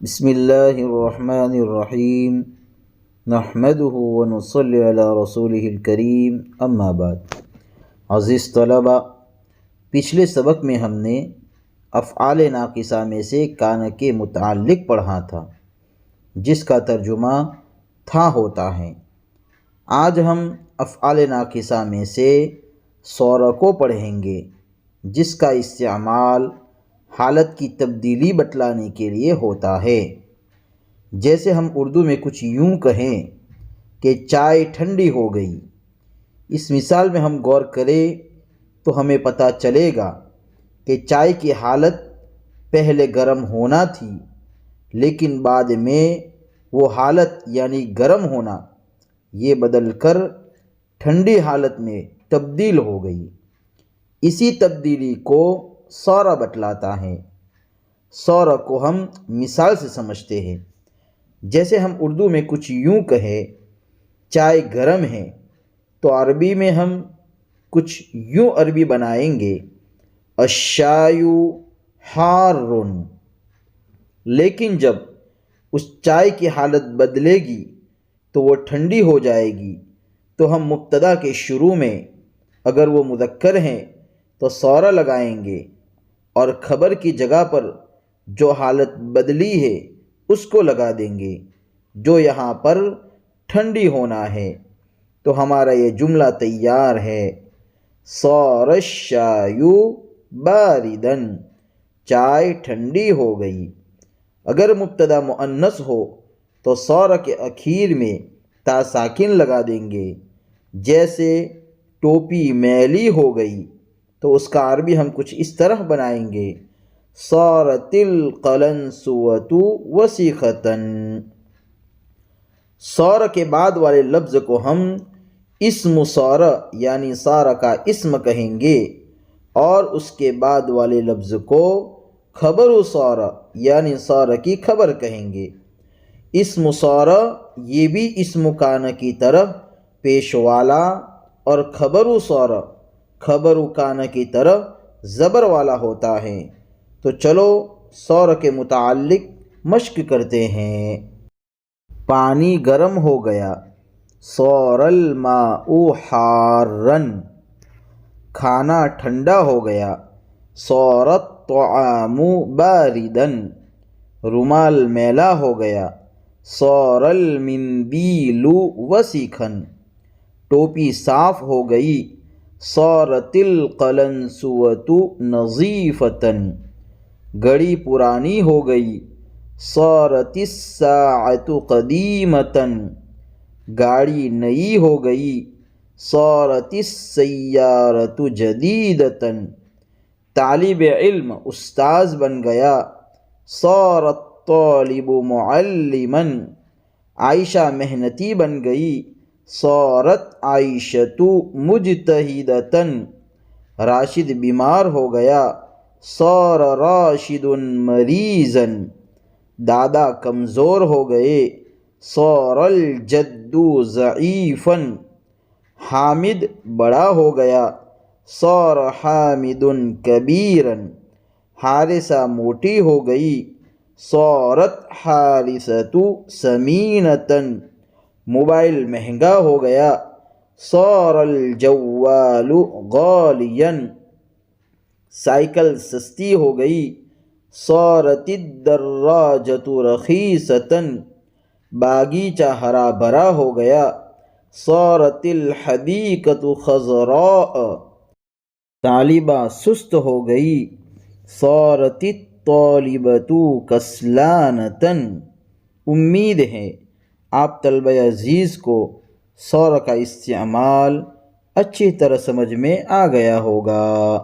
بسم اللہ الرحمن الرحیم نحمده ونصلی علی رسولہ الکریم اما بعد۔ عزیز طلبہ، پچھلے سبق میں ہم نے افعال ناقصہ میں سے کان کے متعلق پڑھا تھا، جس کا ترجمہ تھا ہوتا ہے۔ آج ہم افعال ناقصہ میں سے صور کو پڑھیں گے، جس کا استعمال حالت کی تبدیلی بتلانے کے لیے ہوتا ہے۔ جیسے ہم اردو میں کچھ یوں کہیں کہ چائے ٹھنڈی ہو گئی۔ اس مثال میں ہم غور کریں تو ہمیں پتہ چلے گا کہ چائے کی حالت پہلے گرم ہونا تھی، لیکن بعد میں وہ حالت یعنی گرم ہونا یہ بدل کر ٹھنڈی حالت میں تبدیل ہو گئی۔ اسی تبدیلی کو صور بتلاتا ہے۔ صور کو ہم مثال سے سمجھتے ہیں۔ جیسے ہم اردو میں کچھ یوں کہیں چائے گرم ہے، تو عربی میں ہم کچھ یوں عربی بنائیں گے الشائی حار۔ لیکن جب اس چائے کی حالت بدلے گی تو وہ ٹھنڈی ہو جائے گی، تو ہم مبتدا کے شروع میں اگر وہ مذکر ہیں تو صور لگائیں گے، اور خبر کی جگہ پر جو حالت بدلی ہے اس کو لگا دیں گے، جو یہاں پر ٹھنڈی ہونا ہے۔ تو ہمارا یہ جملہ تیار ہے، صار الشائی بارداً، چائے ٹھنڈی ہو گئی۔ اگر مبتدا مؤنث ہو تو صور کے اخیر میں تا ساکن لگا دیں گے۔ جیسے ٹوپی میلی ہو گئی، تو اس کا عربی ہم کچھ اس طرح بنائیں گے صارت القلنسوۃ وسیخۃ۔ صور کے بعد والے لفظ کو ہم اسم صور یعنی صار کا اسم کہیں گے، اور اس کے بعد والے لفظ کو خبر صور یعنی صور کی خبر کہیں گے۔ اسم صور یہ بھی اسم کان کی طرح پیش والا، اور خبر صور خبر کان کی طرح زبر والا ہوتا ہے۔ تو چلو صور کے متعلق مشق کرتے ہیں۔ پانی گرم ہو گیا، صار الماء حارا۔ کھانا ٹھنڈا ہو گیا، صار الطعام باردا۔ رومال میلا ہو گیا، صار المندیل وسیخا۔ ٹوپی صاف ہو گئی، صارت القلنسوۃ نظیفۃ۔ گھڑی پرانی ہو گئی، صارت الساعۃ قدیمۃ۔ گاڑی نئی ہو گئی، صارت السیارۃ جدیدۃ۔ طالب علم استاذ بن گیا، صار الطالب معلما۔ عائشہ محنتی بن گئی، صارت عائشۃ مجتہدۃ۔ راشد بیمار ہو گیا، صار راشد مریضا۔ دادا کمزور ہو گئے، صار الجد ضعیفا۔ حامد بڑا ہو گیا، صار حامد کبیرا۔ حارثہ موٹی ہو گئی، صارت حارثۃ سمینۃ۔ موبائل مہنگا ہو گیا، صار الجوال غالیا۔ سائیکل سستی ہو گئی، صارت الدراجۃ رخیصۃ۔ باغیچہ ہرا بھرا ہو گیا، صارت الحدیقۃ خضراء۔ طالبہ سست ہو گئی، صارت الطالبۃ کسلانۃ۔ امید ہے آپ طلبہ عزیز کو صور کا استعمال اچھی طرح سمجھ میں آ گیا ہوگا۔